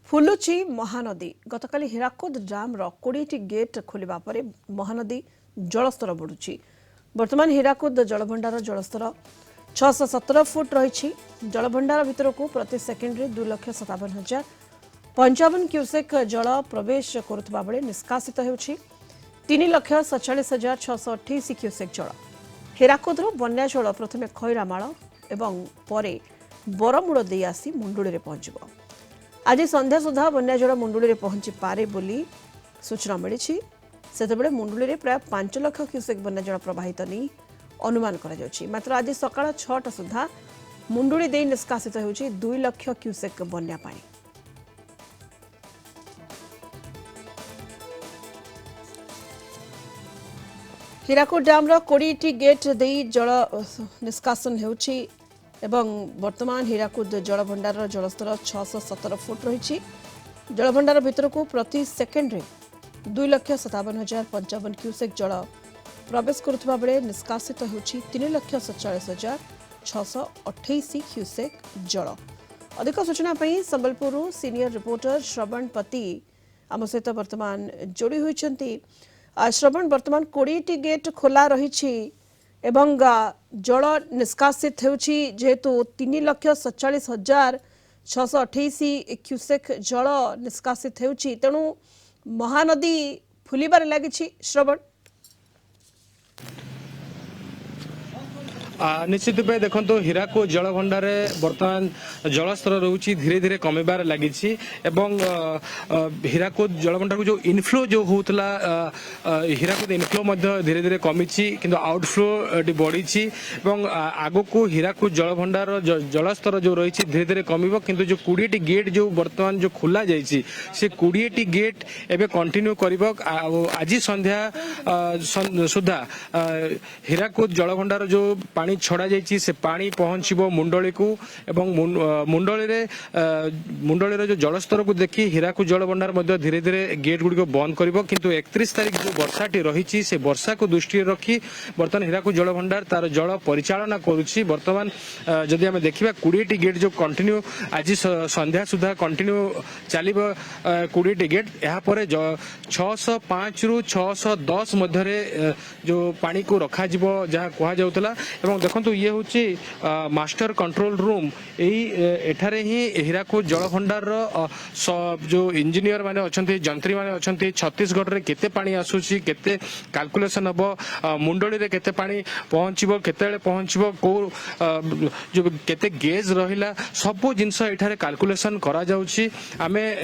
फुलुची Mahanadi गतकाली Hirakud dam 20टी gate खोलिबा परे महानदी जलस्तर बढ़ुची। वर्तमान हीराकुद जलभंडार जलस्तर 617 फुट रही। जलभंडार भितर को प्रति सेकेंड्रे 2,57,055 क्यूसेक जल प्रवेश करुवा बेले निष्कासित होउछि 3,47,628 क्यूसेक जल। हीराकुद बन्या जल प्रथमे खैरामाळ एवं परे बरमूल दे आसी मुंडुली रे पहुंचबो। आज संध्या सुधा बन्या जल मुंडुली रे पहुंची पारे बोली सूचना मिली। सेतेबेले मुंडुली रे प्राय 5 लाख क्यूसेक बन्या जल प्रवाहित नहीं अनुमान करा जाउछि। मात्र आज सकाळ 6टा सुधा मुंडुली दे निष्कासित होउछि 2 लाख क्यूसेक बन्या पानी। हीराकुद डैम 20टी गेट दे जल निष्कासन होउछि एवं वर्तमान हीराकुद जलभंडार जलस्तर 617 फुट रही। जलभंडार भितर को प्रति सेकेंड्रे 2,57,055 क्यूसेक जल प्रवेश करुवा बेले निष्कासित होउछि 3,47,628 क्यूसेक जल। अधिक सूचना पई संबलपुर सीनियर रिपोर्टर श्रवण पति आम सहित वर्तमान जोड़ी होइछंती। श्रवण, वर्तमान 20टी गेट खोला रही एवं जल निष्कासित होउछि जेहेतु 3,47,628 क्यूसेक जल निष्कासित होउछि, तेणु महानदी फुलिबार लागिछि। श्रवण, निश्चित रूपे देखो हीराकुद जलभंडार बर्तमान जलस्तर रोचे धीरे धीरे कमिबार लगी। हीराकुद जलभंडार को जो इनफ्लो जो होता हीराकुद इनफ्लो धीरे धीरे कमी किंतु आउटफ्लो बढ़ी। आग को हीराकुद जलभंडार जलस्तर जो रही धीरे धीरे कमिबो, किंतु जो 20टी गेट जो बर्तमान जो खोला जाइए से 20टी गेट एवं कंटिन्यू करिबो। आज संध्या सुधा हीराकुद जलभंडार जो पानी छड़ा जाइए से पानी पहुंचबो मुंडली को एवं मुंडली जो जलस्तर को देखी हीराकुद जलभंडार धीरे धीरे गेट गुड़ी बंद करिबो। किंतु 31 तारीख जो वर्षाटी रही से वर्षा को दृष्टि रखी बर्तमान हीराकुद जलभंडार तार जल परिचालना करुछि। बर्तमान जदि आम देखा 20टी गेट जो कंटिन्यू आज संध्या सुधा कंटिन्यू चलिबो 20टी गेट। यापर 605 रु 610 मध्य जो पानी को रखा जिवो जहाँ कहा जाउतला। एवं देखो ये हूँ मास्टर कंट्रोल रूम एठारे ही हीराकुद जलभंडार जो इंजीनियर माने अच्छे जंत्री माने अच्छे छत्तीसगढ़ रे केते पानी आसुची केते कैलकुलेशन हम मुंडली रे केते पानी पहुंचबो केते पहुंचबो को जो केते गेज रहिला सब जिनस एठारे कैलकुलेशन करा जाउची। आमे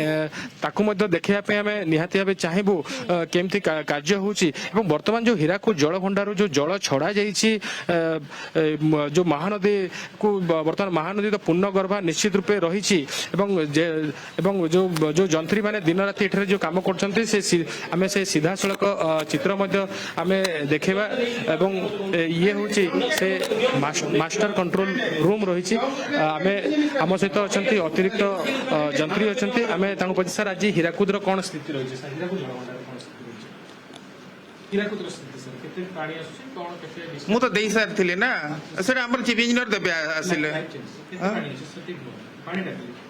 ताकु मध्ये देखिया पे आमे निहाती भाबे चाहेबू केमती कार्य होउची। एवं वर्तमान जो हीराकुद जलभंडार जो जल छड़ा जाइछि जो महानदी को बर्तमान महानदी तो पूर्ण गर्भा निश्चित रूपे रही। जो जंत्री माने दिन राति एठारे जो काम करछन्ते से आमे से सीधा सड़क चित्र मध्य आमे देखेबा। एवं ये होची से मास्टर कंट्रोल रूम रही। आमे आम सहित अछन्ती अतिरिक्त जंत्री अछन्ती। आमे तांको पछ सर आज हीराकुद रो कोन स्थिति रही सर हीराकुद रो स्थिति सर केते पानी आसुची कोन केते मु तो देई सार थिले ना सर हमर चीफ इंजीनियर देबे आसिले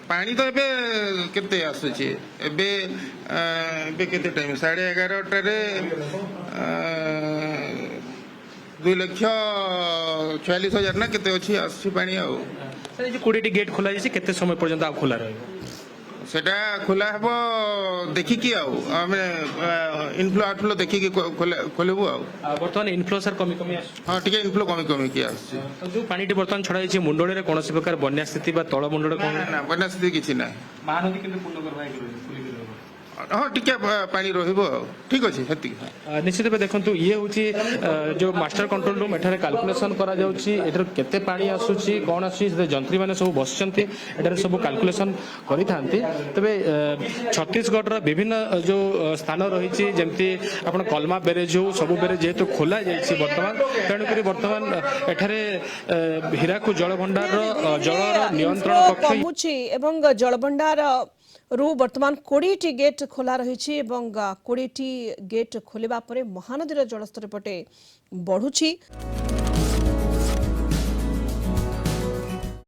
पानी तो एबे केते आसुची एबे एबे केते टाइम 11:30 रे 2,46,000 ना केते अछि आसुची पानी। आ सर जे 20टी गेट खोला जाय केते समय पर्यंत आ खोला रहइबो सेटा खोला हेबो देखि कि आमे इनफ्लो आउटफ्लो देखि कि खोलेबो। वर्तमान इनफ्लो सर कमी कमी आस हां ठीक है इनफ्लो कमी कमी कि आस तो जो पानीटी वर्तमान छड़ा जाय मुंडली रे कोनोसी प्रकार बन्या स्थिति बा तळ मुंडले कोन ना बन्या स्थिति किछि ना महानदी किंतु पूर्ण करबाय खुली हाँ ठीक है पानी रहिबो ठीक अछि हेति निश्चित भाव देखंतु ये होची जो मास्टर कंट्रोल रूम एठारे कैलकुलेशन करा जाउची एठार केते पानी आसुची कोन आसुची से जंत्री माने सब बसचंती एठारे सब कैलकुलेशन करि थांती। तबे छत्तीसगढ़ रो विभिन्न जो स्थान रहिची जेमती आपण कलमा बेरेज हो सब बेरेज जेहेतु खोला जाइछि वर्तमान तेणु करी वर्तमान एठारे हीराकुद जलभंडार रो जलर नियंत्रण कक्ष एवं जलभंडार रु वर्तमान 20टी गेट खोला रही। 20टी गेट खोलिबा परे महानदीर जलस्तर पटे बढ़ुछि।